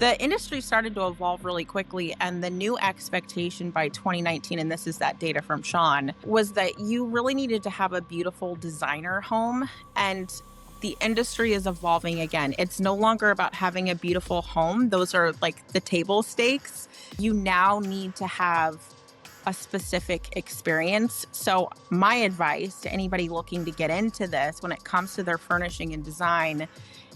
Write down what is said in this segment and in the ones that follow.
The industry started to evolve really quickly, and the new expectation by 2019, and this is that data from Sean, was that you really needed to have a beautiful designer home. And the industry is evolving again. It's no longer about having a beautiful home, those are like the table stakes. You now need to have a specific experience. So, my advice to anybody looking to get into this when it comes to their furnishing and design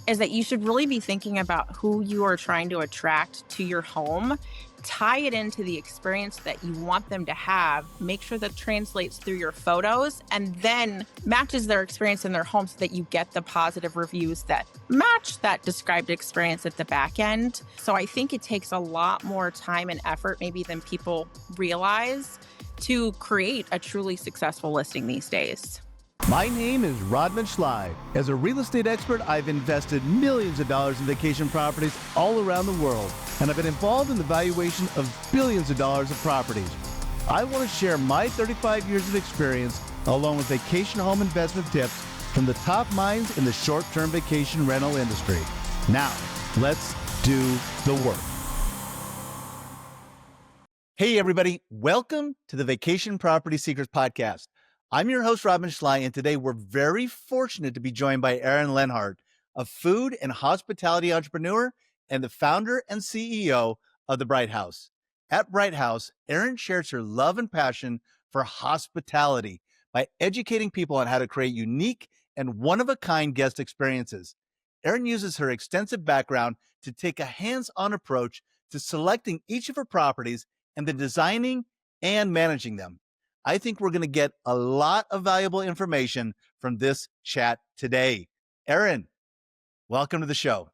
is that you should really be thinking about who you are trying to attract to your home. Tie it into the experience that you want them to have. Make sure that translates through your photos and then matches their experience in their home so that you get the positive reviews that match that described experience at the back end. So I think it takes a lot more time and effort, maybe than people realize, to create a truly successful listing these days. My name is Rodman Schley. As a real estate expert, I've invested millions of dollars in vacation properties all around the world, and I've been involved in the valuation of billions of dollars of properties. I want to share my 35 years of experience along with vacation home investment tips from the top minds in the short-term vacation rental industry. Now, let's do the work. Hey, everybody. Welcome to the Vacation Property Secrets Podcast. I'm your host, Rodman Schley, and today we're very fortunate to be joined by Erin Lenhardt, a food and hospitality entrepreneur and the founder and CEO of The Bright House. At Bright House, Erin shares her love and passion for hospitality by educating people on how to create unique and one-of-a-kind guest experiences. Erin uses her extensive background to take a hands-on approach to selecting each of her properties and then designing and managing them. I think we're going to get a lot of valuable information from this chat today. Erin, welcome to the show.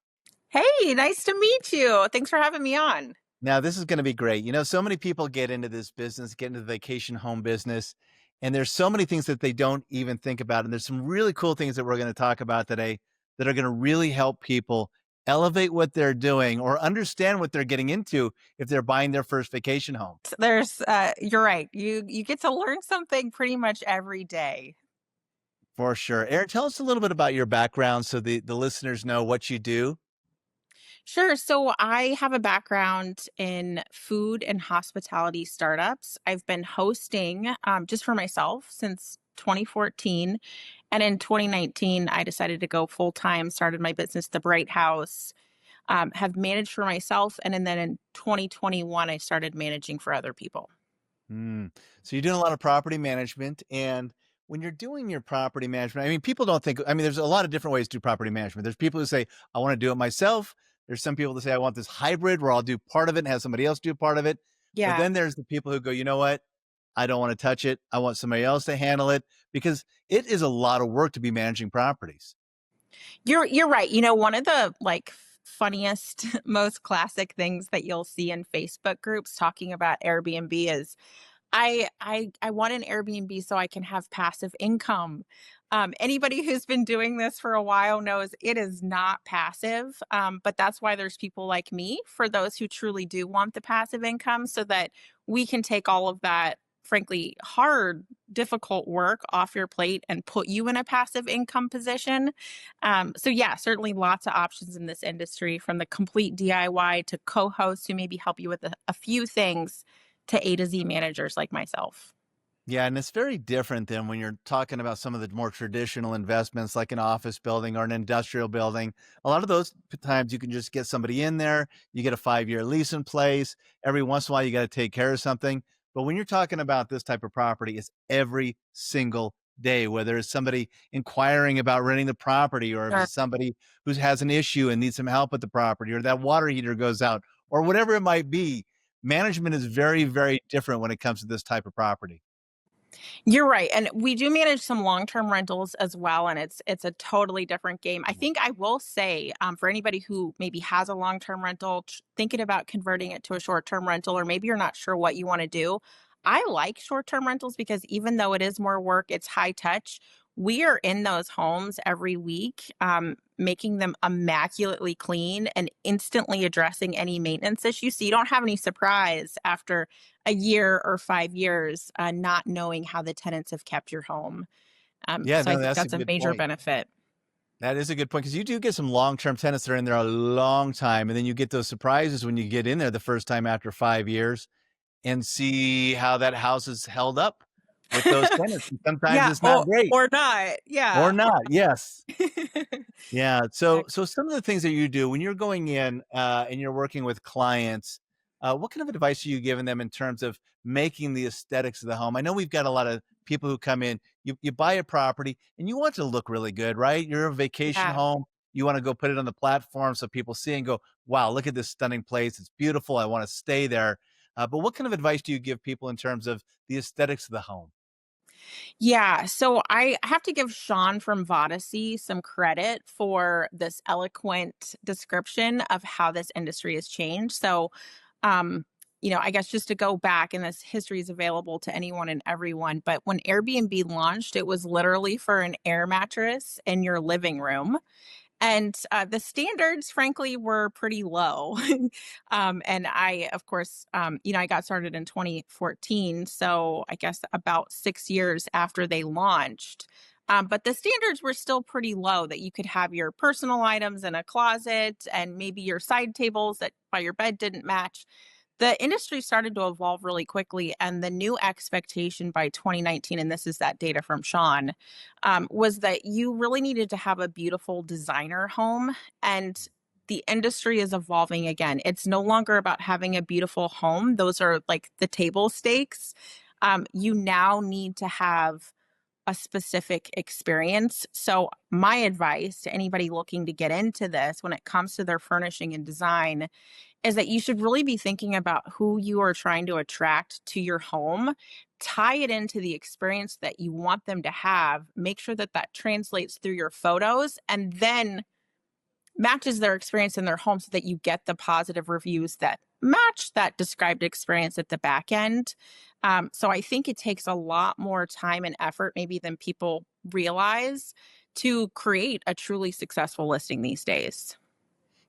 Hey, nice to meet you. Thanks for having me on. Now, this is going to be great. You know, so many people get into this business, get into the vacation home business, and there's so many things that they don't even think about. And there's some really cool things that we're going to talk about today that are going to really help people elevate what they're doing or understand what they're getting into if they're buying their first vacation home. You're right. You get to learn something pretty much every day. For sure. Erin, tell us a little bit about your background so the listeners know what you do. Sure. So I have a background in food and hospitality startups. I've been hosting just for myself since 2014. And in 2019, I decided to go full time, started my business, The Bright House, have managed for myself. And then in 2021, I started managing for other people. So you're doing a lot of property management. And when you're doing your property management, I mean, people don't think, I mean, there's a lot of different ways to do property management. There's people who say, I want to do it myself. There's some people that say, I want this hybrid where I'll do part of it and have somebody else do part of it. But Yeah. then there's the people who go, you know what? I don't want to touch it. I want somebody else to handle it because it is a lot of work to be managing properties. You're right. One of the funniest, most classic things that you'll see in Facebook groups talking about Airbnb is I want an Airbnb so I can have passive income. Anybody who's been doing this for a while knows it is not passive. But that's why there's people like me for those who truly do want the passive income so that we can take all of that, frankly, hard, difficult work off your plate and put you in a passive income position. So yeah, certainly lots of options in this industry from the complete DIY to co-hosts who maybe help you with a few things to A to Z managers like myself. Yeah, and it's very different than when you're talking about some of the more traditional investments like an office building or an industrial building. A lot of those times you can just get somebody in there, you get a 5-year lease in place. Every once in a while, you got to take care of something. But when you're talking about this type of property, it's every single day, whether it's somebody inquiring about renting the property or if Sure. it's somebody who has an issue and needs some help with the property or that water heater goes out or whatever it might be. Management is very, very different when it comes to this type of property. You're right. And we do manage some long-term rentals as well. And it's a totally different game. I think I will say for anybody who maybe has a long-term rental, thinking about converting it to a short-term rental, or maybe you're not sure what you want to do. I like short-term rentals because even though it is more work, it's high touch. We are in those homes every week, making them immaculately clean and instantly addressing any maintenance issues. So you don't have any surprise after a year or 5 years, not knowing how the tenants have kept your home. Yeah, So I no, think that's a that's a good major point. benefit. That is a good point because you do get some long-term tenants that are in there a long time, and then you get those surprises when you get in there the first time after 5 years and see how that house is held up with those tenants, and sometimes Yeah, it's not great or not. or Yeah. not. Yes. Yeah, so Exactly. some of the things that you do when you're going in, and you're working with clients, what kind of advice are you giving them in terms of making the aesthetics of the home? I know we've got a lot of people who come in, you buy a property and you want it to look really good, right? You're a vacation Yeah. home, you wanna go put it on the platform so people see and go, "Wow, look at this stunning place, it's beautiful, I wanna stay there." But what kind of advice do you give people in terms of the aesthetics of the home? Yeah, so I have to give Sean from Vodacy some credit for this eloquent description of how this industry has changed. So, um, I guess just to go back, and this history is available to anyone and everyone, but when Airbnb launched, it was literally for an air mattress in your living room. And the standards, frankly, were pretty low. And I, of course, I got started in 2014. So I guess about 6 years after they launched. But the standards were still pretty low that you could have your personal items in a closet and maybe your side tables that by your bed didn't match. The industry started to evolve really quickly, and the new expectation by 2019, and this is that data from Sean, was that you really needed to have a beautiful designer home. And the industry is evolving again. It's no longer about having a beautiful home, those are like the table stakes. You now need to have a specific experience. So, my advice to anybody looking to get into this when it comes to their furnishing and design is that you should really be thinking about who you are trying to attract to your home. Tie it into the experience that you want them to have. Make sure that that translates through your photos and then matches their experience in their home so that you get the positive reviews that match that described experience at the back end. So I think it takes a lot more time and effort, maybe than people realize, to create a truly successful listing these days.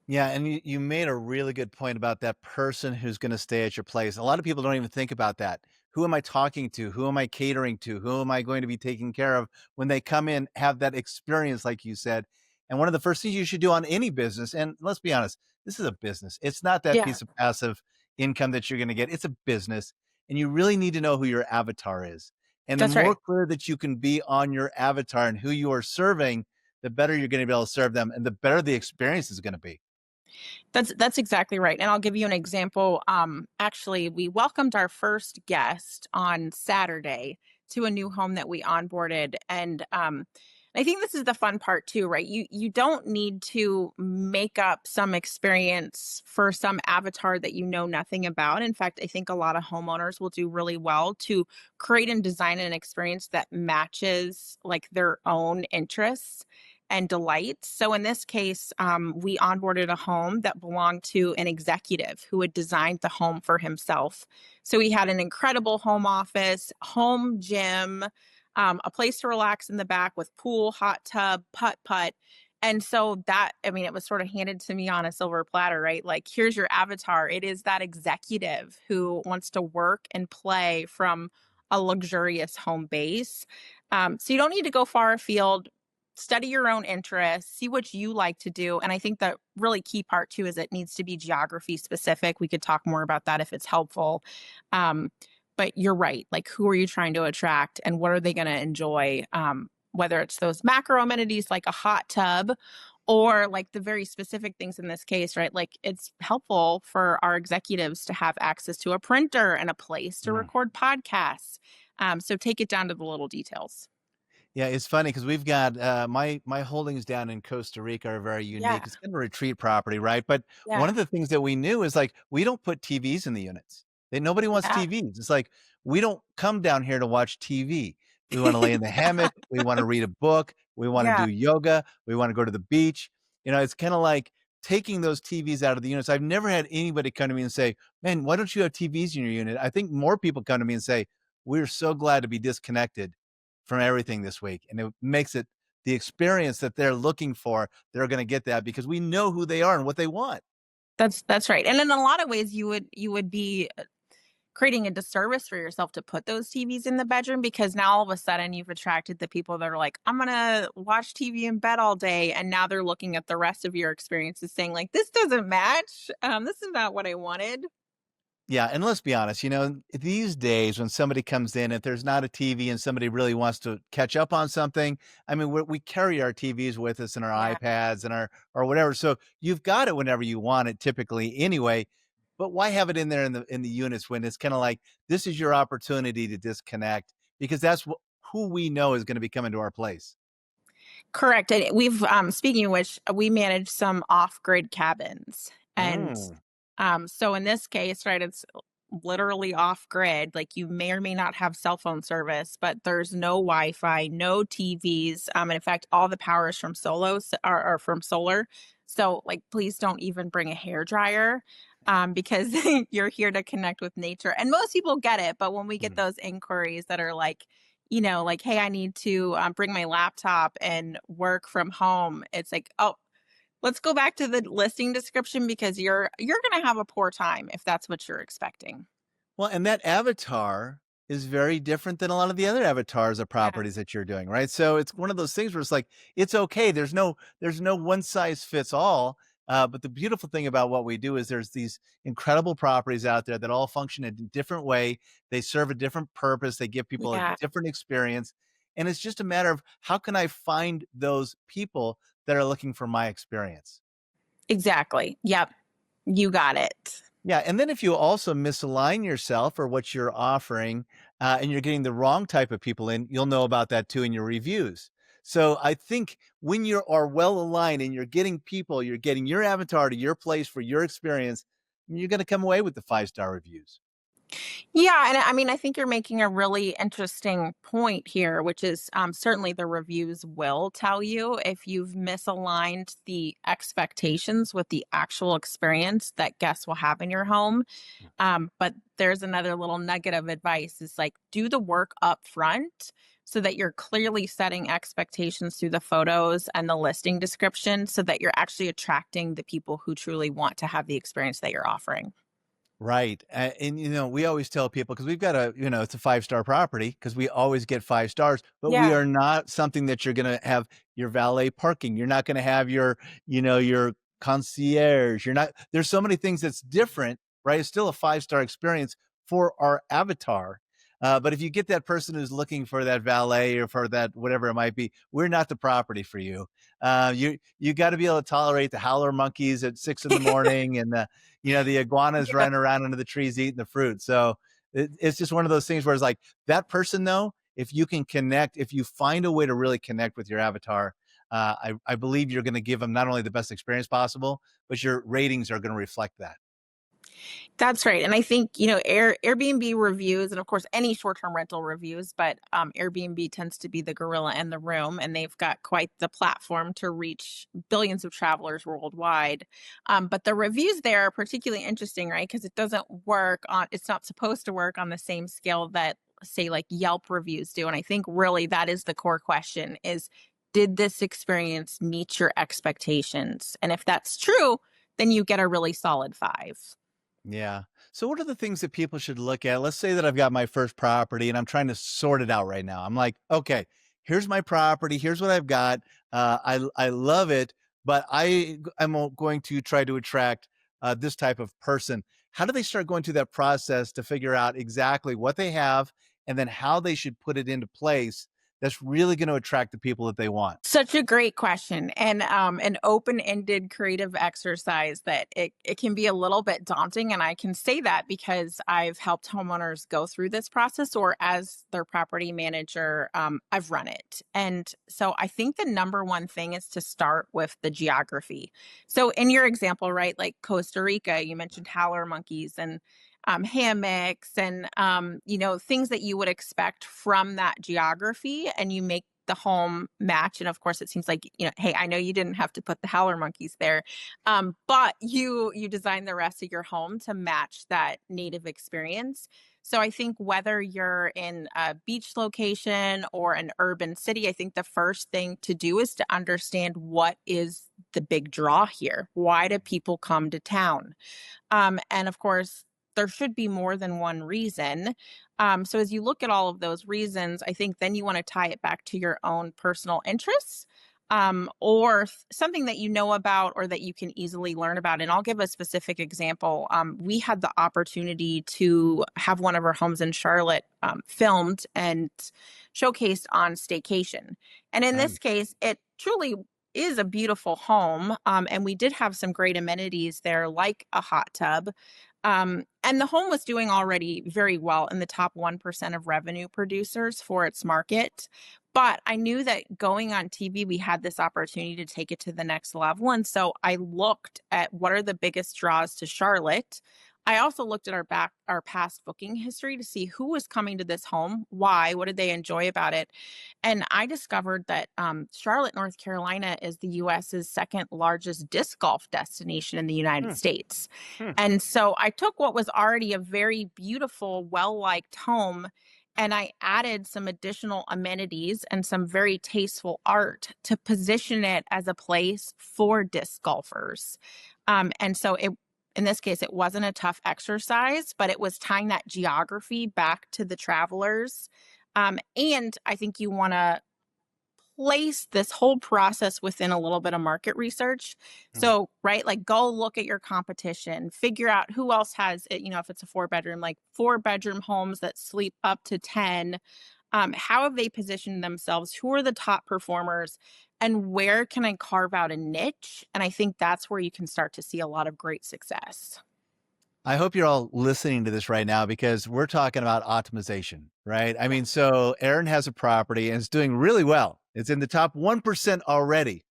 Yeah, and you made a really good point about that person who's gonna stay at your place. A lot of people don't even think about that. Who am I talking to? Who am I catering to? Who am I going to be taking care of when they come in, have that experience like you said? And one of the first things you should do on any business, and let's be honest, this is a business. It's not that Yeah, piece of passive income that you're gonna get. It's a business, and you really need to know who your avatar is. And the that's more right. clear that you can be on your avatar and who you are serving, the better you're gonna be able to serve them and the better the experience is gonna be. That's exactly right, and I'll give you an example. Actually, we welcomed our first guest on Saturday to a new home that we onboarded, and I think this is the fun part too, right? You don't need to make up some experience for some avatar that you know nothing about. In fact, I think a lot of homeowners will do really well to create and design an experience that matches like their own interests and delight. So in this case, we onboarded a home that belonged to an executive who had designed the home for himself. So he had an incredible home office, home gym, a place to relax in the back with pool, hot tub, putt putt. And so that, I mean, it was sort of handed to me on a silver platter, right? Like, here's your avatar. It is that executive who wants to work and play from a luxurious home base. So you don't need to go far afield. Study your own interests, see what you like to do. And I think the really key part too is it needs to be geography specific. We could talk more about that if it's helpful. Um, but you're right. Like, who are you trying to attract and what are they going to enjoy? Whether it's those macro amenities like a hot tub or like the very specific things in this case, right? Like, it's helpful for our executives to have access to a printer and a place to Mm. record podcasts. So take it down to the little details. Yeah, it's funny because 'cause we've got, my holdings down in Costa Rica are very Yeah. unique. It's kind of a retreat property, right? But one Yeah. of the things that we knew is, like, we don't put TVs in the units. Nobody wants Yeah. TVs. It's like, we don't come down here to watch TV. We wanna lay in the hammock, we wanna read a book, we wanna Yeah. do yoga, we wanna go to the beach. It's kinda like taking those TVs out of the units. I've never had anybody come to me and say, "Man, why don't you have TVs in your unit?" I think more people come to me and say, "We're so glad to be disconnected from everything this week." And it makes it the experience that they're looking for, they're gonna get that because we know who they are and what they want. That's right, and in a lot of ways, you would be creating a disservice for yourself to put those TVs in the bedroom, because now all of a sudden you've attracted the people that are like, I'm gonna watch TV in bed all day. And now they're looking at the rest of your experiences saying, like, this doesn't match. This is not what I wanted. Yeah, and let's be honest, these days when somebody comes in, if there's not a TV and somebody really wants to catch up on something, I mean, we carry our TVs with us and our Yeah. iPads and our or whatever. So you've got it whenever you want it, typically anyway. But why have it in there in the units when it's kind of like this is your opportunity to disconnect because who we know is going to be coming to our place. Correct. And we've speaking of which, we manage some off-grid cabins. And Mm. so in this case, right, it's literally off-grid. Like, you may or may not have cell phone service, but there's no Wi-Fi, no TVs. And in fact, all the power is from are from solar. So, like, please don't even bring a hair dryer. Because you're here to connect with nature. And most people get it, but when we get Mm. those inquiries that are like, like, "Hey, I need to, bring my laptop and work from home." It's like, "Oh, let's go back to the listing description because you're gonna have a poor time if that's what you're expecting." Well, and that avatar is very different than a lot of the other avatars of Yeah, properties that you're doing, right? So it's one of those things where it's like, it's okay. There's no one size fits all. But the beautiful thing about what we do is there's these incredible properties out there that all function in a different way. They serve a different purpose. They give people a yeah, different experience. And it's just a matter of how can I find those people that are looking for my experience? exactly. Yep, you got it. Yeah, and then if you also misalign yourself or what you're offering, and you're getting the wrong type of people in, you'll know about that too in your reviews. So I think when you are well aligned and you're getting people, you're getting your avatar to your place for your experience, you're going to come away with the 5-star reviews. Yeah, and I mean, I think you're making a really interesting point here, which is, certainly the reviews will tell you if you've misaligned the expectations with the actual experience that guests will have in your home. But there's another little nugget of advice is, like, do the work up front so that you're clearly setting expectations through the photos and the listing description so that you're actually attracting the people who truly want to have the experience that you're offering. Right. And, we always tell people because we've got it's a 5-star property because we always get 5 stars, but we Yeah. are not something that you're going to have your valet parking. You're not going to have your concierge. There's so many things that's different, right? It's still a 5-star experience for our avatar. But if you get that person who's looking for that valet or for that, whatever it might be, we're not the property for you. You got to be able to tolerate the howler monkeys at 6 in the morning and the iguanas Yeah. running around under the trees eating the fruit. So it's just one of those things where it's like that person, though, if you can connect, if you find a way to really connect with your avatar, I believe you're going to give them not only the best experience possible, but your ratings are going to reflect that. That's right. And I think, Airbnb reviews, and of course any short-term rental reviews, but Airbnb tends to be the gorilla in the room, and they've got quite the platform to reach billions of travelers worldwide. But the reviews there are particularly interesting, right? Because it's not supposed to work on the same scale that, say, like Yelp reviews do. And I think really that is the core question is, did this experience meet your expectations? And if that's true, then you get a really solid 5. Yeah. So what are the things that people should look at? Let's say that I've got my first property and I'm trying to sort it out right now. I'm like, okay, here's my property. Here's what I've got. I love it, but I'm going to try to attract this type of person. How do they start going through that process to figure out exactly what they have and then how they should put it into place that's really going to attract the people that they want? Such a great question, and an open-ended creative exercise that it can be a little bit daunting, and I can say that because I've helped homeowners go through this process, or as their property manager, I've run it. And so I think the number one thing is to start with the geography. So in your example, right, like Costa Rica, you mentioned howler monkeys and hammocks and things that you would expect from that geography, and you make the home match. And of course it seems like, hey, I know you didn't have to put the howler monkeys there, but you design the rest of your home to match that native experience. So I think whether you're in a beach location or an urban city, I think the first thing to do is to understand what is the big draw here. Why do people come to town? And of course, there should be more than one reason. So as you look at all of those reasons, I think then you want to tie it back to your own personal interests, or something that you know about or that you can easily learn about. And I'll give a specific example. We had the opportunity to have one of our homes in Charlotte filmed and showcased on staycation. And in this Nice. case, it truly is a beautiful home. And we did have some great amenities there, like a hot tub. And the home was doing already very well in the top 1% of revenue producers for its market. But I knew that going on TV, we had this opportunity to take it to the next level. And so I looked at what are the biggest draws to Charlotte. I also looked at our past booking history to see who was coming to this home, why, what did they enjoy about it. And I discovered that Charlotte, North Carolina is the US's second largest disc golf destination in the United Hmm, States. hmm. And so I took what was already a very beautiful, well liked home, and I added some additional amenities and some very tasteful art to position it as a place for disc golfers. And so in this case, it wasn't a tough exercise, but it was tying that geography back to the travelers. And I think you want to place this whole process within a little bit of market research. Hmm. So, right, like go look at your competition, figure out who else has it, if it's a four bedroom, like four-bedroom homes that sleep up to 10. How have they positioned themselves? Who are the top performers? And where can I carve out a niche? And I think that's where you can start to see a lot of great success. I hope you're all listening to this right now because we're talking about optimization, right? I Yeah. mean, so Erin has a property and it's doing really well. It's in the top 1% already.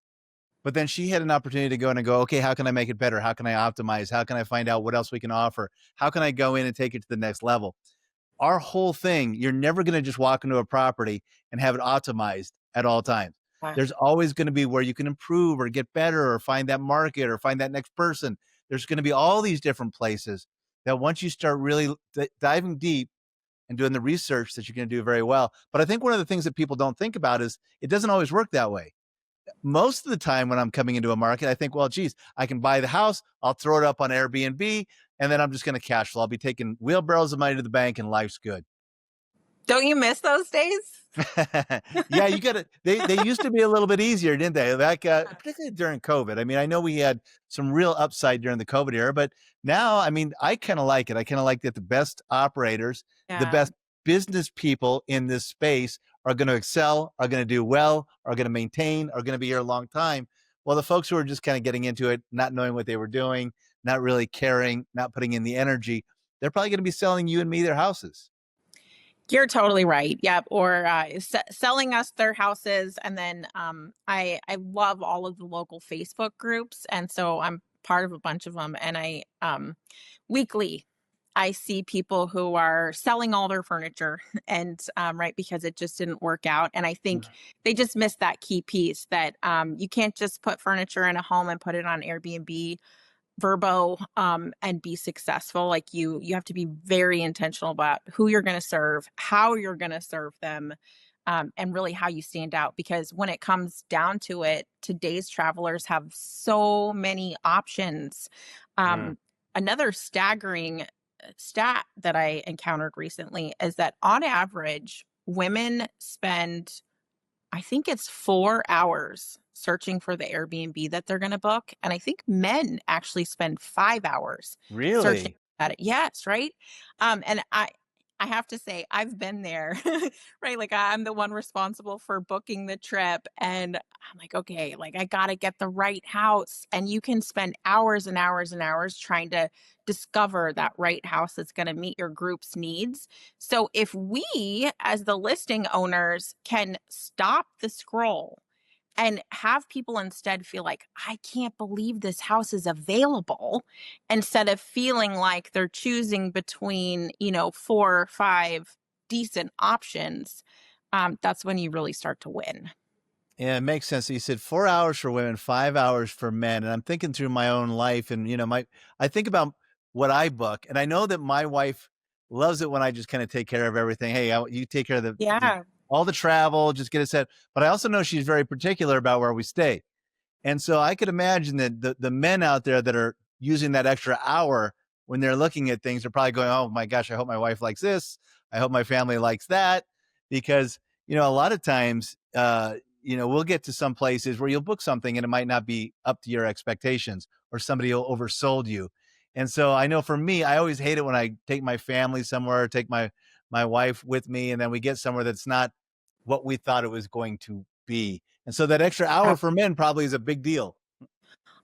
But then she had an opportunity to go in and go, okay, how can I make it better? How can I optimize? How can I find out what else we can offer? How can I go in and take it to the next level? Our whole thing, you're never going to just walk into a property and have it optimized at all times. Yeah. There's always going to be where you can improve or get better or find that market or find that next person. There's going to be all these different places that once you start really diving deep and doing the research that you're going to do very well. But I think one of the things that people don't think about is it doesn't always work that way. Most of the time when I'm coming into a market, I think, well, geez, I can buy the house, I'll throw it up on Airbnb, and then I'm just going to cash flow. I'll be taking wheelbarrows of money to the bank and life's good. Don't you miss those days? Yeah, you gotta they used to be a little bit easier, didn't they? Like, particularly during COVID. I mean, I know we had some real upside during the COVID era, but now, I mean, I kinda like it. I kinda like that the best operators, the Yeah. best business people in this space are gonna excel, are gonna do well, are gonna maintain, are gonna be here a long time. Well, the folks who are just kinda getting into it, not knowing what they were doing, not really caring, not putting in the energy, they're probably gonna be selling you and me their houses. You're totally right. Yep. Or selling us their houses, and then I love all of the local Facebook groups, and so I'm part of a bunch of them. And I weekly I see people who are selling all their furniture, and right, because it just didn't work out. And I think they just missed that key piece that you can't just put furniture in a home and put it on Airbnb Verbo, and be successful. Like you have to be very intentional about who you're going to serve, how you're going to serve them, and really how you stand out. Because when it comes down to it, today's travelers have so many options. Mm. Another staggering stat that I encountered recently is that on average, women spend, I think it's 4 hours searching for the Airbnb that they're gonna book, and I think men actually spend 5 hours searching Really? at it. Yes, right? And I have to say, I've been there, right? Like, I'm the one responsible for booking the trip, and I'm like, "Okay, like, I gotta get the right house," and you can spend hours and hours and hours trying to discover that right house that's gonna meet your group's needs. So if we, as the listing owners, can stop the scroll and have people instead feel like, I can't believe this house is available, instead of feeling like they're choosing between, four or five decent options, that's when you really start to win. Yeah, it makes sense. You said 4 hours for women, 5 hours for men, and I'm thinking through my own life and, I think about what I book, and I know that my wife loves it when I just kinda take care of everything. "Hey, you take care of the Yeah. all the travel, just get it set." But I also know she's very particular about where we stay, and so I could imagine that the men out there that are using that extra hour when they're looking at things, they're probably going, "Oh my gosh, I hope my wife likes this. I hope my family likes that." Because, a lot of times, we'll get to some places where you'll book something and it might not be up to your expectations or somebody will oversold you. And so I know for me, I always hate it when I take my family somewhere, take my wife with me, and then we get somewhere that's not what we thought it was going to be. And so that extra hour for men probably is a big deal.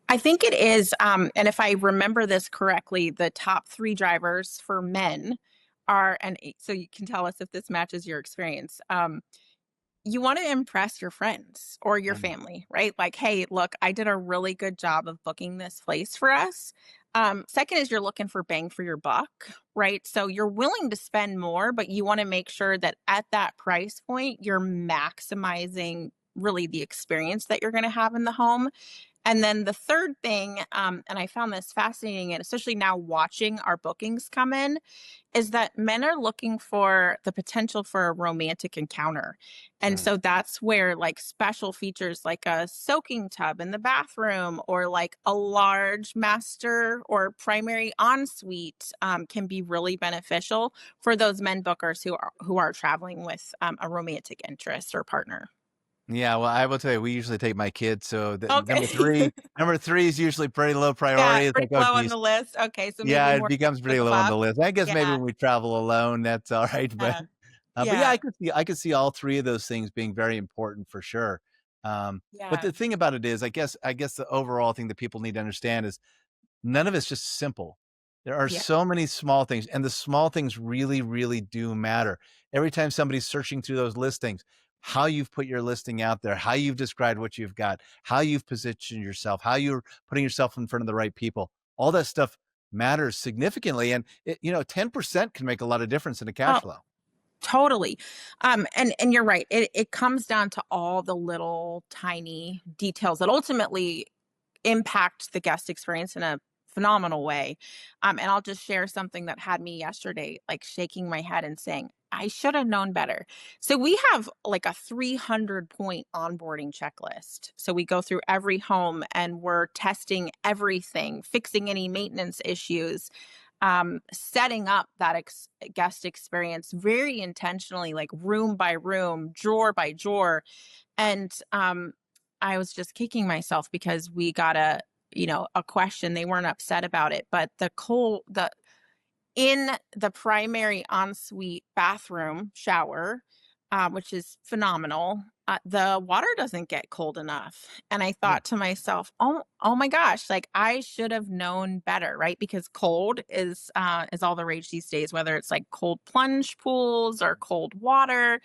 I think it is, and if I remember this correctly, the top 3 drivers for men are so you can tell us if this matches your experience. You wanna impress your friends or your Mm. family, right? Like, "Hey, look, I did a really good job of booking this place for us." Second is you're looking for bang for your buck, right? So you're willing to spend more, but you wanna make sure that at that price point, you're maximizing really the experience that you're gonna have in the home. And then the third thing, and I found this fascinating, and especially now watching our bookings come in, is that men are looking for the potential for a romantic encounter. And Mm. so that's where like special features like a soaking tub in the bathroom or like a large master or primary ensuite can be really beneficial for those men bookers who are traveling with a romantic interest or partner. Yeah, well, I will tell you, we usually take my kids, so the number Okay. 3 number 3 is usually pretty low Yeah, priority. It's pretty like, "Oh, low on geez." the list. Okay, so Yeah, maybe it more becomes for pretty the low on the buck. list. I guess maybe Yeah, when we travel alone, that's alright, but, yeah, but yeah, yeah, I could see all 3 of those things being very important for sure. But yeah, the thing about it is, I guess the overall thing that people need to understand is none of it's just simple. There are yeah. so many small things, and the small things really, really do matter. Every time somebody's searching through those listings, how you've put your listing out there, how you've described what you've got, how you've positioned yourself, how you're putting yourself in front of the right people, all that stuff matters significantly. And 10% can make a lot of difference in a cash Oh, flow. totally. And you're right. It comes down to all the little tiny details that ultimately impact the guest experience in a phenomenal way. And I'll just share something that had me yesterday, like shaking my head and saying, I should have known better. So we have like a 300-point onboarding checklist. So we go through every home and we're testing everything, fixing any maintenance issues, setting up that guest experience very intentionally, like room by room, drawer by drawer. And I was just kicking myself because we got a question. They weren't upset about it, but the in the primary ensuite bathroom shower, which is phenomenal, the water doesn't get cold enough. And I Mm. thought to myself, oh my gosh, like I should have known better, right? Because cold is all the rage these days, whether it's like cold plunge pools or cold water.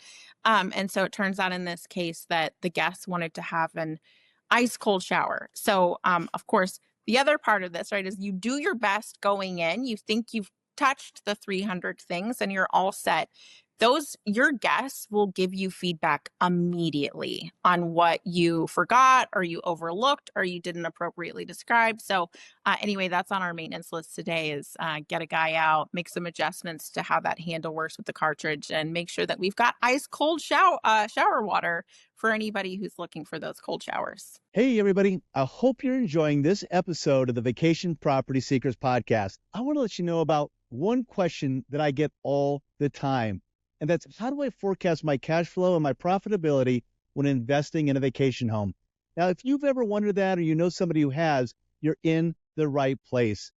And so it turns out in this case that the guests wanted to have an ice cold shower. So of course, the other part of this, right, is you do your best going in. You think you've touched the 300 things and you're all set. Your guests will give you feedback immediately on what you forgot or you overlooked or you didn't appropriately describe. So anyway, that's on our maintenance list today is get a guy out, make some adjustments to how that handle works with the cartridge and make sure that we've got ice cold shower water for anybody who's looking for those cold showers. Hey, everybody. I hope you're enjoying this episode of the Vacation Property Seekers podcast. I want to let you know about one question that I get all the time, and that's how do I forecast my cash flow and my profitability when investing in a vacation home? Now, if you've ever wondered that or you know somebody who has, you're in the right place.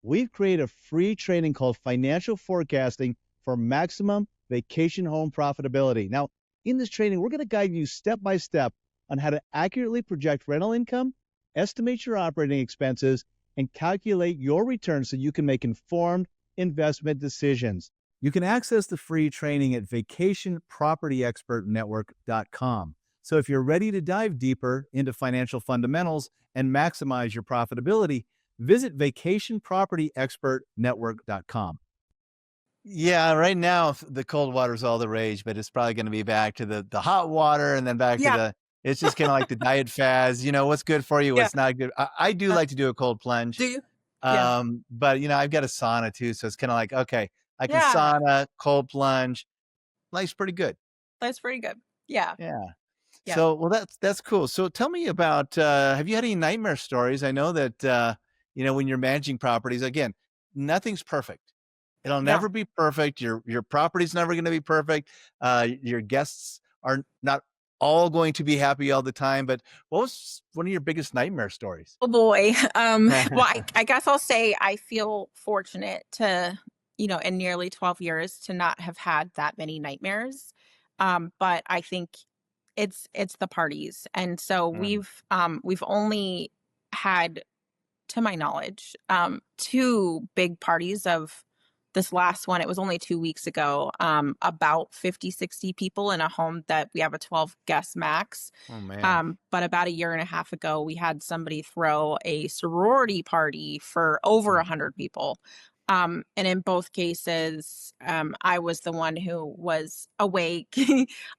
We've created a free training called Financial Forecasting for Maximum Vacation Home Profitability. Now, in this training, we're going to guide you step by step on how to accurately project rental income, estimate your operating expenses, and calculate your returns so you can make informed investment decisions. You can access the free training at vacationpropertyexpertnetwork.com. So if you're ready to dive deeper into financial fundamentals and maximize your profitability, visit vacationpropertyexpertnetwork.com. Yeah, right now the cold water is all the rage, but it's probably gonna be back to the hot water and then back to Yeah. it's just kinda like the diet fads, what's good for you, Yeah. what's not good. I do Uh, like to do a cold plunge, do you? Yeah. but, I've got a sauna too, so it's kinda like, okay, I can Yeah. sauna, cold plunge, life's pretty good. That's pretty good. Yeah. Yeah. Yeah. So, well, that's cool. So tell me about, have you had any nightmare stories? I know that, when you're managing properties, again, nothing's perfect. It'll No. never be perfect. Your property's never gonna be perfect. Your guests are not all going to be happy all the time, but what was one of your biggest nightmare stories? Oh boy. Well, I guess I'll say I feel fortunate to, in nearly 12 years to not have had that many nightmares. But I think it's the parties. And so Mm, we've only had, to my knowledge, two big parties of this last one. It was only 2 weeks ago, about 50, 60 people in a home that we have a 12 guest max. oh, man. But about a year and a half ago, we had somebody throw a sorority party for over Mm, 100 people. And in both cases, I was the one who was awake,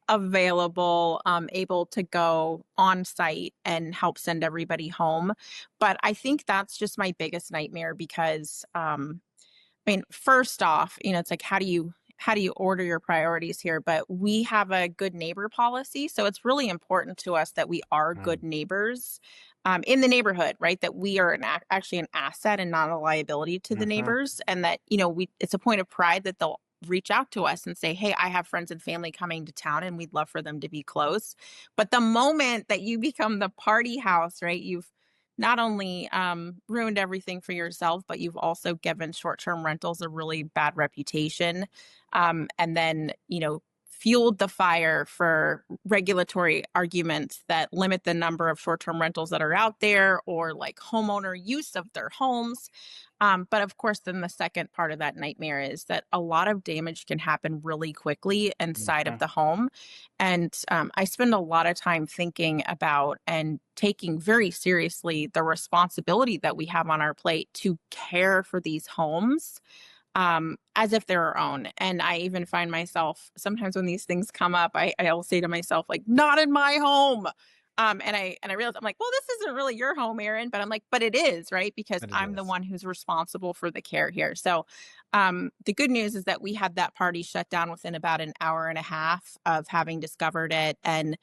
available, able to go on site and help send everybody home. But I think that's just my biggest nightmare because I mean, first off, it's like how do you order your priorities here? But we have a good neighbor policy, so it's really important to us that we are mm, good neighbors in the neighborhood, right? That we are actually an asset and not a liability to the mhm, neighbors, and that we it's a point of pride that they'll reach out to us and say, "Hey, I have friends and family coming to town, and we'd love for them to be close." But the moment that you become the party house, right? You've not only ruined everything for yourself, but you've also given short term rentals a really bad reputation. And then, fueled the fire for regulatory arguments that limit the number of short term rentals that are out there or like homeowner use of their homes. But of course, then the second part of that nightmare is that a lot of damage can happen really quickly inside of mhm, the home. And I spend a lot of time thinking about and taking very seriously the responsibility that we have on our plate to care for these homes as if they're our own. And I even find myself sometimes when these things come up, I'll say to myself, like, not in my home. And I realize I'm like, well, this isn't really your home, Aaron, but I'm like, but it is, right? Because but it I'm the is. one who's responsible for the care here. So the good news is that we had that party shut down within about an hour and a half of having discovered it. And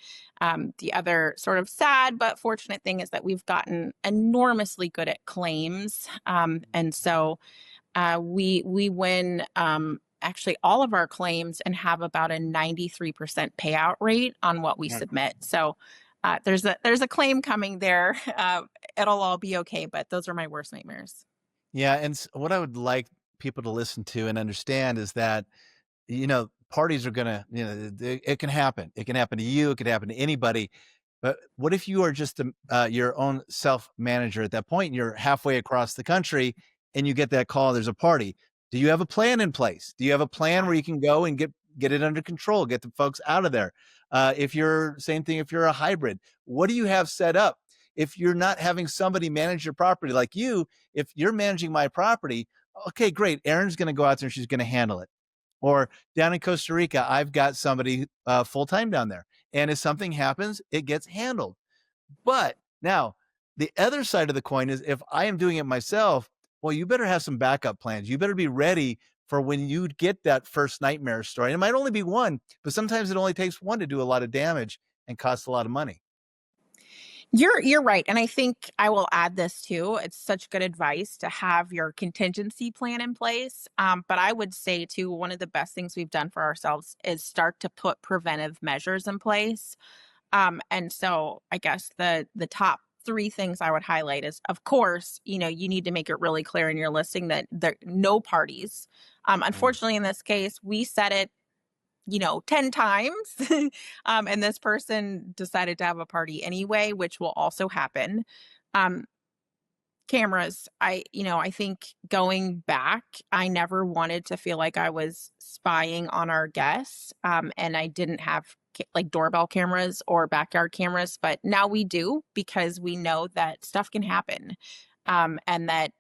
the other sort of sad but fortunate thing is that we've gotten enormously good at claims. And so we win actually all of our claims and have about a 93% payout rate on what we Mm. submit. So there's a claim coming there. It'll all be okay, but those are my worst nightmares. Yeah, and what I would like people to listen to and understand is that parties are gonna, it can happen. It can happen to you. It could happen to anybody. But what if you are just your own self manager at that point? And you're halfway across the country, and you get that call. There's a party. Do you have a plan in place? Do you have a plan Yeah. where you can go and get it under control, get the folks out of there? If you're same thing, if you're a hybrid, what do you have set up? If you're not having somebody manage your property like you, if you're managing my property, okay, great. Erin's going to go out there and she's going to handle it. Or down in Costa Rica, I've got somebody full time down there. And if something happens, it gets handled. But now the other side of the coin is if I am doing it myself, well, you better have some backup plans. You better be ready for when you get that first nightmare story. And it might only be one, but sometimes it only takes one to do a lot of damage and cost a lot of money. You're right, and I think I will add this too. It's such good advice to have your contingency plan in place. But I would say too, one of the best things we've done for ourselves is start to put preventive measures in place. And so I guess the top three things I would highlight is, of course, you need to make it really clear in your listing that there no parties. Mm, Unfortunately, in this case, we said it 10 times. And this person decided to have a party anyway, which will also happen. Um, Cameras. I think going back, I never wanted to feel like I was spying on our guests. And I didn't have like doorbell cameras or backyard cameras, but now we do because we know that stuff can happen. And that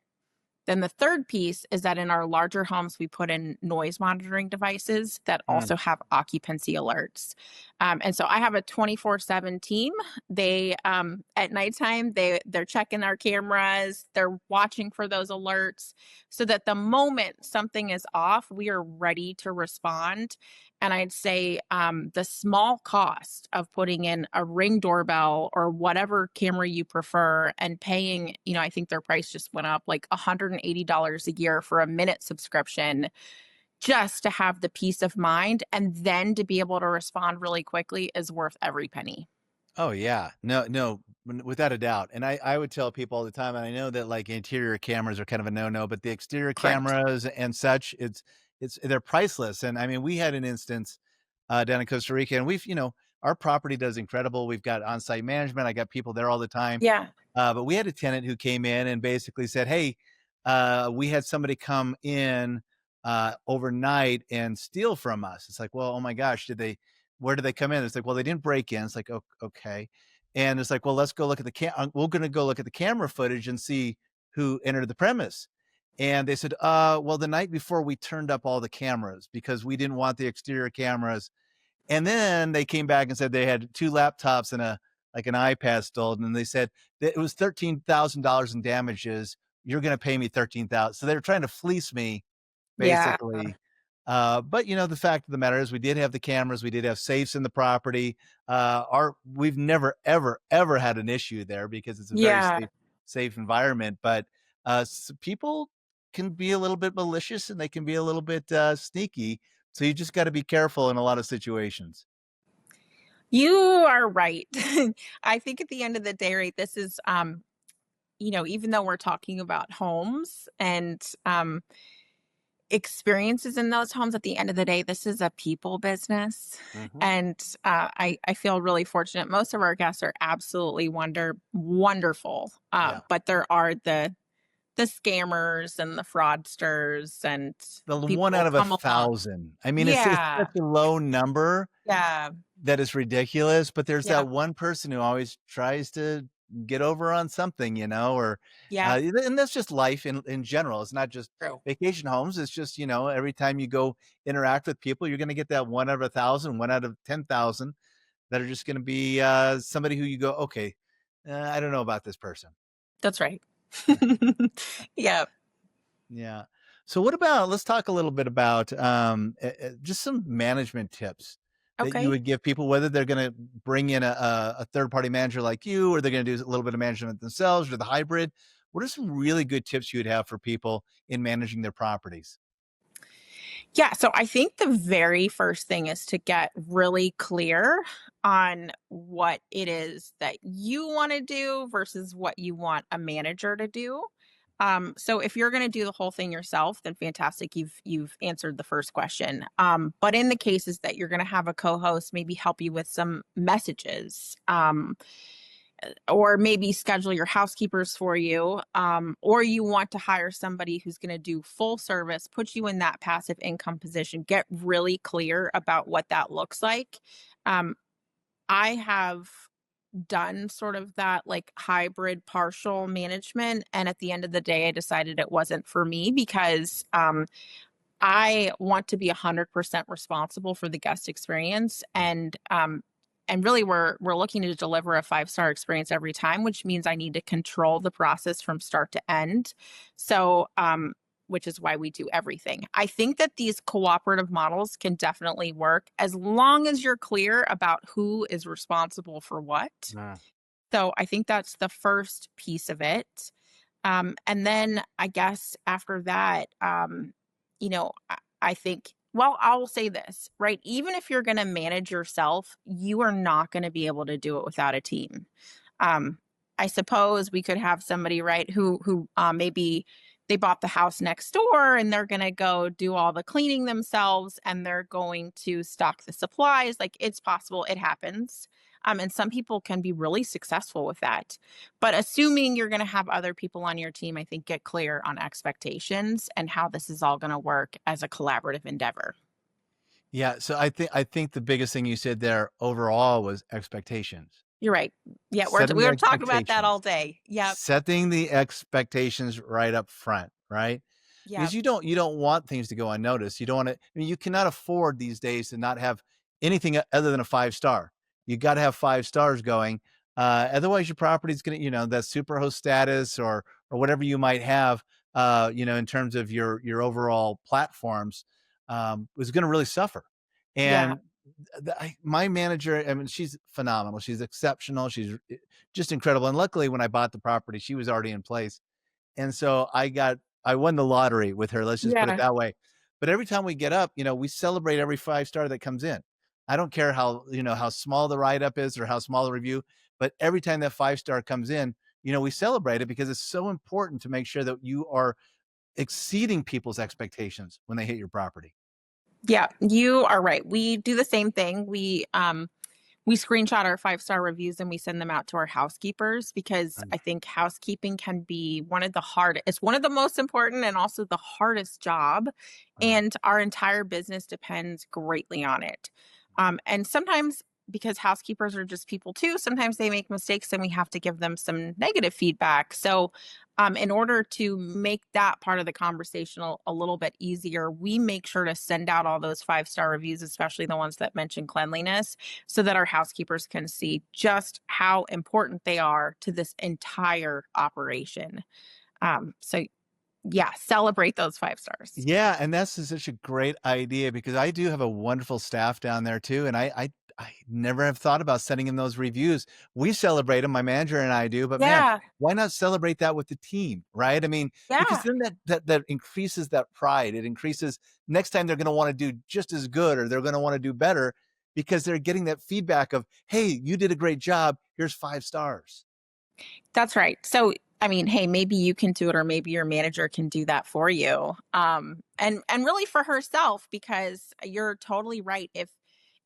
then the third piece is that in our larger homes, we put in noise monitoring devices that mm, also have occupancy alerts. And so I have a 24/7 team. They at nighttime they're checking our cameras, they're watching for those alerts so that the moment something is off, we are ready to respond. And I'd say the small cost of putting in a ring doorbell or whatever camera you prefer and paying, I think their price just went up like $150 $180 a year for a minute subscription just to have the peace of mind and then to be able to respond really quickly is worth every penny. Oh, yeah. No, no, without a doubt. And I would tell people all the time, and I know that like interior cameras are kind of a no-no, but the exterior Correct. cameras and such, it's they're priceless. And I mean, we had an instance down in Costa Rica, and our property does incredible. We've got on-site management. I got people there all the time. Yeah. But we had a tenant who came in and basically said, "Hey, we had somebody come in overnight and steal from us." It's like, well, oh my gosh, did they? Where did they come in? It's like, well, they didn't break in. It's like, okay, and it's like, well, let's go look at the we're going to go look at the camera footage and see who entered the premise. And they said, well, the night before we turned up all the cameras because we didn't want the exterior cameras, and then they came back and said they had 2 laptops and an iPad stolen, and they said that it was $13,000 in damages. You're gonna pay me 13,000. So they were trying to fleece me Yeah. basically. But the fact of the matter is we did have the cameras, we did have safes in the property. We've never, ever, ever had an issue there because it's a very Yeah. safe environment. But people can be a little bit malicious and they can be a little bit sneaky. So you just got to be careful in a lot of situations. You are right. I think at the end of the day, right, this is even though we're talking about homes and experiences in those homes, at the end of the day, this is a people business. Mhm. And I feel really fortunate. Most of our guests are absolutely wonderful. Yeah. But there are the scammers and the fraudsters and The one people out of come along. 1,000. I mean, it's Yeah. such a low number Yeah. that is ridiculous, but there's Yeah. that one person who always tries to get over on something, or Yeah. and that's just life in general. It's not just True. vacation homes. It's just, every time you go interact with people, you're gonna get that one out of 1,000, one out of 10,000 that are just gonna be, somebody who you go, "Okay, I don't know about this person." That's right. Yeah. Yeah. So what about let's talk a little bit about just some management tips that you Okay. would give people, whether they're going to bring in a third party manager like you, or they're going to do a little bit of management themselves, or the hybrid. What are some really good tips you would have for people in managing their properties? Yeah, so I think the very first thing is to get really clear on what it is that you want to do versus what you want a manager to do. So if you're going to do the whole thing yourself, then fantastic. You've answered the first question. But in the cases that you're going to have a co-host maybe help you with some messages, or maybe schedule your housekeepers for you, or you want to hire somebody who's going to do full service, put you in that passive income position, get really clear about what that looks like. um, I have done sort of that like hybrid partial management, and at the end of the day I decided it wasn't for me because I want to be 100% responsible for the guest experience, and really we're looking to deliver a five-star experience every time, which means I need to control the process from start to end. So, which is why we do everything. I think that these cooperative models can definitely work as long as you're clear about who is responsible for what. Uh, So, I think that's the first piece of it. And then I guess after that, I think, well, I'll say this, right? Even if you're going to manage yourself, you are not going to be able to do it without a team. Um, I suppose we could have somebody, right, who maybe they bought the house next door and they're going to go do all the cleaning themselves and they're going to stock the supplies. Like it's possible, it happens. And some people can be really successful with that. But assuming you're going to have other people on your team, I think get clear on expectations and how this is all going to work as a collaborative endeavor. yeah. So I think the biggest thing you said there overall was expectations. You're right. Yeah, Setting we the were talking about that all expectations. day. Yep. Setting the expectations right up front, right? Because Yep. you don't want things to go unnoticed. You don't wanna I mean, you cannot afford these days to not have anything other than a 5 star. You gotta have 5 stars going, otherwise your property's gonna that superhost status or whatever you might have, in terms of your overall platforms, is gonna really suffer. Yeah. And my manager, I mean, she's phenomenal. She's exceptional. She's just incredible. And luckily, when I bought the property, she was already in place, and so I got I won the lottery with her, let's just put it Yeah. that way. But every time we get up, we celebrate every 5-star that comes in. I don't care how small the write-up is or how small the review, but every time that 5-star comes in, we celebrate it because it's so important to make sure that you are exceeding people's expectations when they hit your property. Yeah, you are right. We do the same thing. We screenshot our 5-star reviews and we send them out to our housekeepers because Right. I think housekeeping can be it's one of the most important and also the hardest job. Right. And our entire business depends greatly on it. And sometimes, because housekeepers are just people too, sometimes they make mistakes and we have to give them some negative feedback. So, in order to make that part of the conversation a little bit easier, we make sure to send out all those 5-star reviews, especially the ones that mention cleanliness, so that our housekeepers can see just how important they are to this entire operation. So yeah, celebrate those 5 stars. Yeah, and that's such a great idea because I do have a wonderful staff down there too, and I never have thought about sending in those reviews. We celebrate them, my manager and I do, but man, Yeah, why not celebrate that with the team, right? I mean, because yeah. then that increases that pride. It increases next time they're going to want to do just as good or they're going to want to do better because they're getting that feedback of, "Hey, you did a great job. Here's 5 stars." That's right. So, I mean, hey, maybe you can do it or maybe your manager can do that for you. And really for herself, because you're totally right.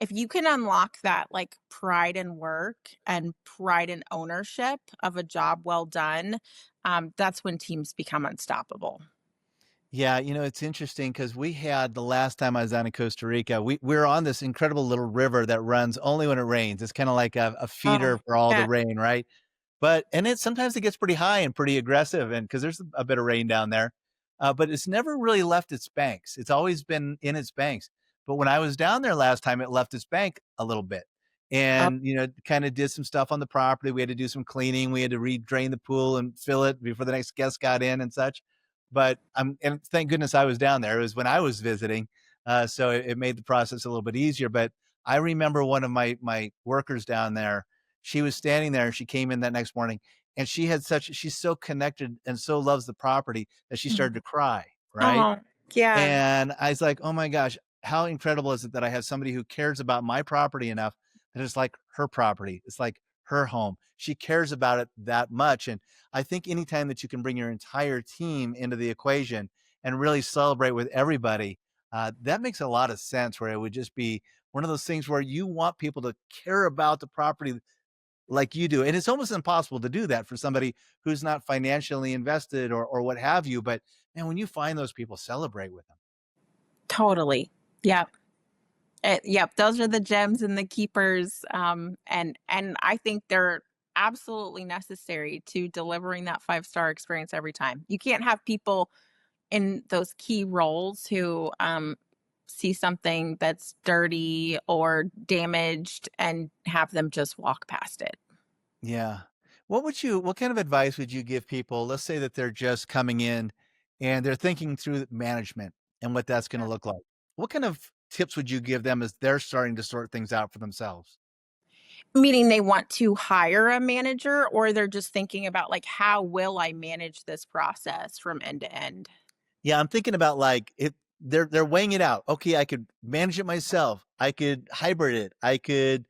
If you can unlock that like pride in work and pride in ownership of a job well done, that's when teams become unstoppable. Yeah, it's interesting because we had the last time I was down in Costa Rica, we're on this incredible little river that runs only when it rains. It's kinda like a Oh, feeder for all the yeah. rain, right? But and it sometimes it gets pretty high and pretty aggressive and because there's a bit of rain down there, but it's never really left its banks. It's always been in its banks. But when I was down there last time, it left its bank a little bit Oh, and, kinda did some stuff on the property. We had to do some cleaning. We had to redrain the pool and fill it before the next guest got in and such. But, and thank goodness I was down there. It was when I was visiting, so it made the process a little bit easier. But I remember one of my workers down there, she was standing there and she came in that next morning and she's so connected and so loves the property that she started mhm. to cry, right? Oh, yeah, And I was like, "Oh my gosh, how incredible is it that I have somebody who cares about my property enough that it's like her property. It's like her home. She cares about it that much." And I think anytime that you can bring your entire team into the equation and really celebrate with everybody, that makes a lot of sense where it would just be one of those things where you want people to care about the property like you do. And it's almost impossible to do that for somebody who's not financially invested or what have you. But man, when you find those people, celebrate with them. totally. Yep. Yep, those are the gems and the keepers, and I think they're absolutely necessary to delivering that 5-star experience every time. You can't have people in those key roles who, see something that's dirty or damaged and have them just walk past it. Yeah. What kind of advice would you give people? Let's say that they're just coming in and they're thinking through management and what that's going to Yeah. look like. What kind of tips would you give them as they're starting to sort things out for themselves? Meaning they want to hire a manager, or they're just thinking about, like, "How will I manage this process from end to end?" Yeah, I'm thinking about like if they're weighing it out. Okay, I could manage it myself. I could hybrid it. I could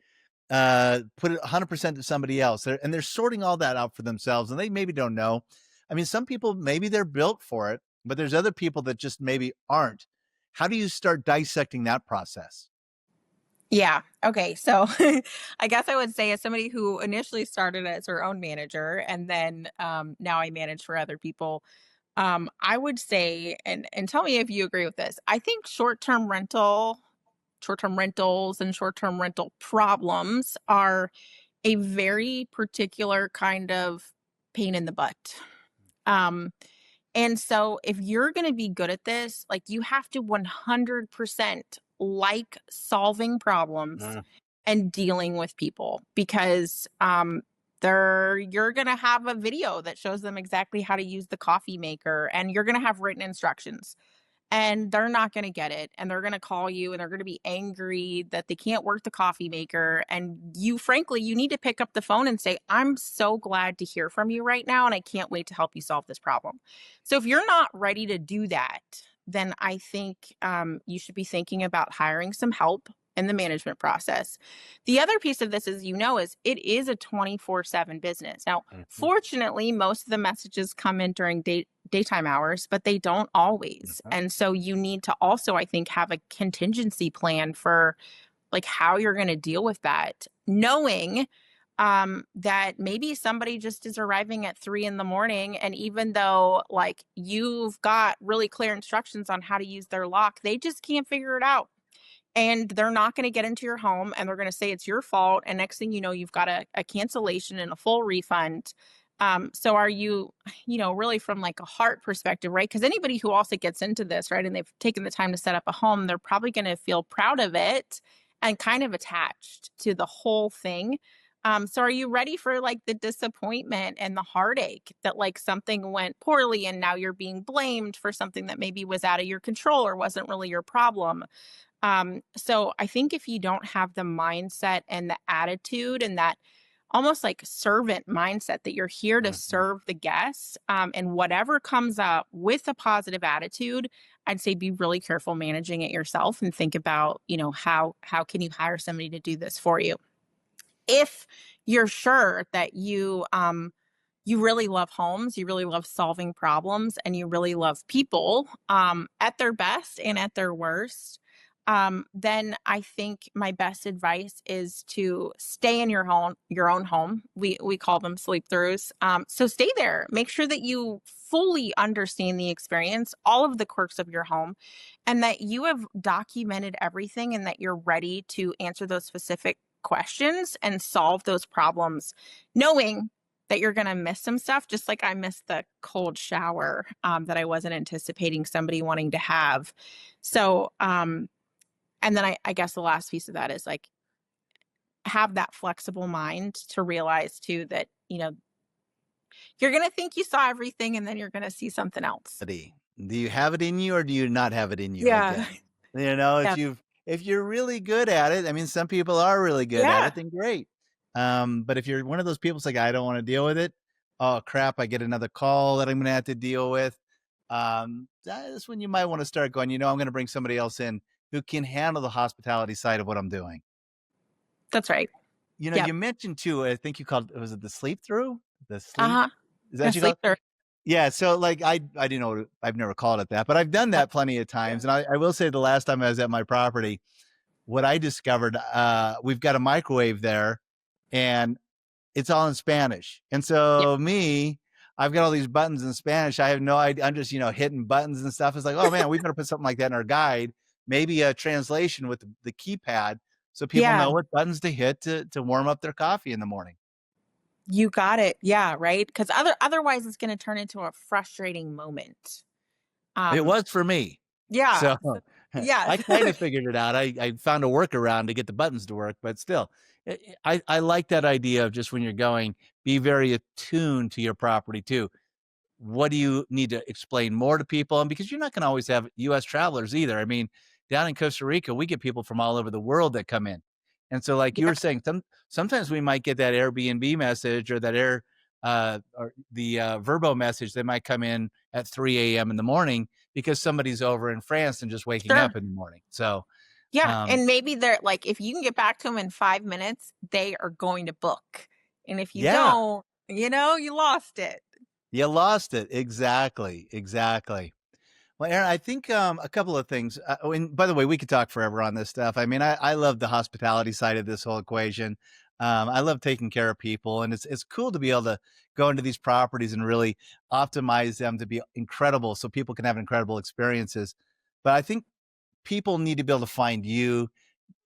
put it 100% to somebody else. They're sorting all that out for themselves and they maybe don't know. I mean, some people maybe they're built for it, but there's other people that just maybe aren't. How do you start dissecting that process? Yeah. Okay. So I guess I would say, as somebody who initially started as her own manager and then now I manage for other people, I would say, and tell me if you agree with this. I think short term rentals, and short term rental problems are a very particular kind of pain in the butt. Um, and so if you're going to be good at this, like, you have to 100% like solving problems Mm. and dealing with people, because they're you're going to have a video that shows them exactly how to use the coffee maker, and you're going to have written instructions. and they're not going to get it, and they're going to call you and they're going to be angry that they can't work the coffee maker, and you frankly you need to pick up the phone and say, I'm so glad to hear from you right now and I can't wait to help you solve this problem. So if you're not ready to do that, then I think you should be thinking about hiring some help in the management process. The other piece of this is, is it is a 24/7 business. Now, Mhm, fortunately, most of the messages come in during daytime hours, but they don't always. mhm, And so you need to also, I think, have a contingency plan for like how you're going to deal with that, knowing that maybe somebody just is arriving at 3 in the morning. And even though like you've got really clear instructions on how to use their lock, they just can't figure it out, and they're not going to get into your home, and they're going to say it's your fault, and next thing you know you've got a cancellation and a full refund. So are you, really from like a heart perspective, right? Because anybody who also gets into this, right, and they've taken the time to set up a home, they're probably going to feel proud of it and kind of attached to the whole thing. So are you ready for like the disappointment and the heartache that like something went poorly and now you're being blamed for something that maybe was out of your control or wasn't really your problem? So I think if you don't have the mindset and the attitude and that almost like servant mindset that you're here to mhm. serve the guests, and whatever comes up with a positive attitude, I'd say be really careful managing it yourself and think about, how can you hire somebody to do this for you? If you're sure that you really love homes, you really love solving problems, and you really love people at their best and at their worst, then I think my best advice is to stay in your own home. We call them sleep throughs. So stay there. Make sure that you fully understand the experience, all of the quirks of your home, and that you have documented everything, and that you're ready to answer those specific questions and solve those problems, knowing that you're gonna miss some stuff, just like I missed the cold shower, that I wasn't anticipating somebody wanting to have. So, and then I guess the last piece of that is, like, have that flexible mind to realize too that, you're gonna think you saw everything and then you're gonna see something else. Do you have it in you or do you not have it in you, I Yeah. guess? If Yeah. you're really good at it, I mean, some people are really good at Yeah. it, then great. But if you're one of those people that's like, "I don't wanna deal with it," oh, crap, I get another call that I'm gonna have to deal with. That's when you might wanna start going, I'm gonna bring somebody else in who can handle the hospitality side of what I'm doing." That's right. Yep. You mentioned too, I think you called was it the sleep through? The sleep? Uh-huh. Is that Yeah, what you call sleep it? through. Yeah, so, like, I didn't know I've never called it that, but I've done Yep. that plenty of Yeah. times, and I will say the last time I was at my property, what I discovered, we've got a microwave there, and it's all in Spanish, and Yep. so I've got all these buttons in Spanish, I have no idea I'm just, hitting buttons and stuff, it's like, "Oh, man, we better put something like that in our guide," maybe a translation with the keypad so people Yeah. know what buttons to hit to warm up their coffee in the morning. You got it. Yeah, right. Because otherwise it's gonna turn into a frustrating moment. It Um, was for me. yeah. So, Yes. I kinda figured it out. I found a workaround to get the buttons to work, but still, I like that idea of just when you're going, be very attuned to your property too. What do you need to explain more to people? And because you're not gonna always have US travelers either. I mean, down in Costa Rica, we get people from all over the world that come in. And so like you Yeah, were saying, sometimes we might get that Airbnb message or that or the Verbo message. They might come in at 3 a.m. in the morning because somebody's over in France and just waking sure. up in the morning. So Yeah, um, and maybe they're like, if you can get back to them in 5 minutes, they are going to book, and if you yeah, don't, you lost it. you lost it. Exactly. Exactly. Well, Aaron, I think a couple of things. And by the way, we could talk forever on this stuff. I mean, I love the hospitality side of this whole equation. I love taking care of people, and it's cool to be able to go into these properties and really optimize them to be incredible, so people can have incredible experiences. But I think people need to be able to find you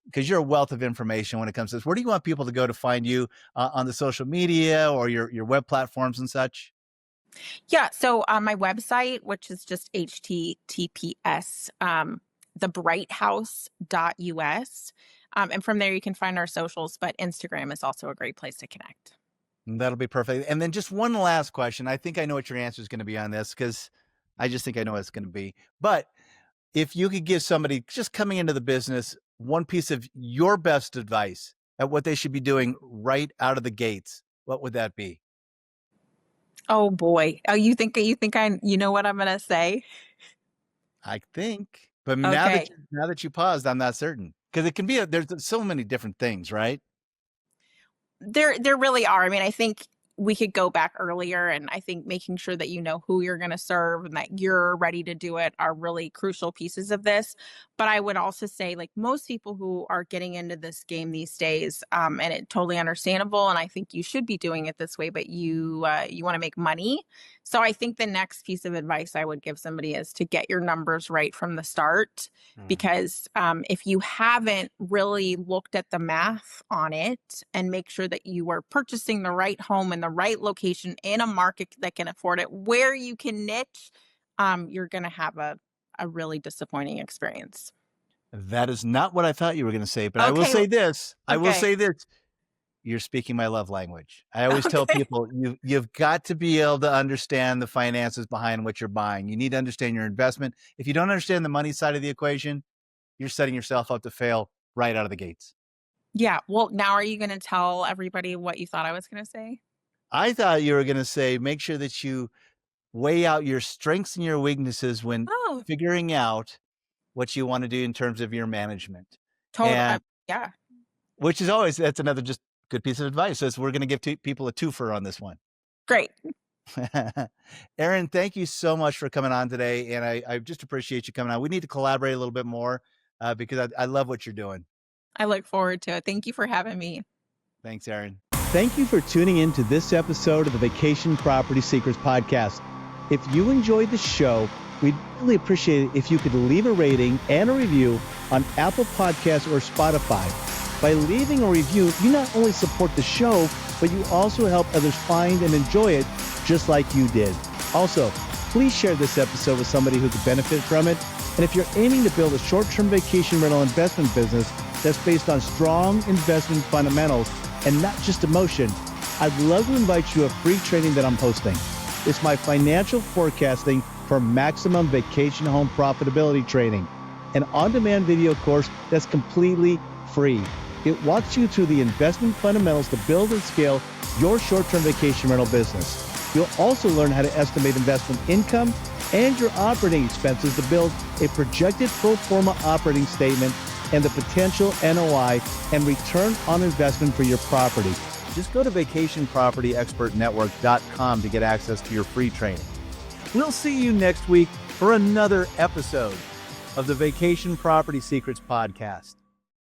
because you're a wealth of information when it comes to this. Where do you want people to go to find you on the social media or your web platforms and such? Yeah, so on my website, which is just HTTPS, thebrighthouse.us, and from there you can find our socials, but Instagram is also a great place to connect. That'll be perfect. And then just one last question. I think I know what your answer is going to be on this because I just think I know what it's going to be. But if you could give somebody just coming into the business one piece of your best advice at what they should be doing right out of the gates, what would that be? Oh boy. Oh, you think you know what I'm gonna say? I think, but Okay. now that you paused, I'm not certain because it can be there's so many different things, right? There really are. I mean, I think we could go back earlier, and I think making sure that you know who you're gonna serve and that you're ready to do it are really crucial pieces of this. But I would also say, like, most people who are getting into this game these days, and it's totally understandable, and I think you should be doing it this way, but you wanna make money. So I think the next piece of advice I would give somebody is to get your numbers right from the start, Mm. because if you haven't really looked at the math on it and make sure that you are purchasing the right home in the right location in a market that can afford it, where you can niche, you're going to have a really disappointing experience. That is not what I thought you were going to say, but I will Okay. say this. I will Okay. say this. You're speaking my love language. I always tell Okay. people you've got to be able to understand the finances behind what you're buying. You need to understand your investment. If you don't understand the money side of the equation, you're setting yourself up to fail right out of the gates. Yeah. Well, now are you going to tell everybody what you thought I was going to say? I thought you were going to say make sure that you weigh out your strengths and your weaknesses when Oh, figuring out what you want to do in terms of your management. total. And Yeah. which is always that's another just good piece of advice. Is we're going to give people a twofer on this one. Great. Erin, thank you so much for coming on today, and I just appreciate you coming on. We need to collaborate a little bit more because I love what you're doing. I look forward to it. Thank you for having me. Thanks, Erin. Thank you for tuning in to this episode of the Vacation Property Secrets Podcast. If you enjoyed the show, we'd really appreciate it if you could leave a rating and a review on Apple Podcasts or Spotify. By leaving a review, you not only support the show, but you also help others find and enjoy it just like you did. Also, please share this episode with somebody who could benefit from it. And if you're aiming to build a short-term vacation rental investment business that's based on strong investment fundamentals and not just emotion, I'd love to invite you to a free training that I'm hosting. It's my financial forecasting for maximum vacation home profitability training, an on-demand video course that's completely free. It walks you through the investment fundamentals to build and scale your short-term vacation rental business. You'll also learn how to estimate investment income and your operating expenses to build a projected pro forma operating statement and the potential NOI and return on investment for your property. Just go to vacationpropertyexpertnetwork.com to get access to your free training. We'll see you next week for another episode of the Vacation Property Secrets Podcast.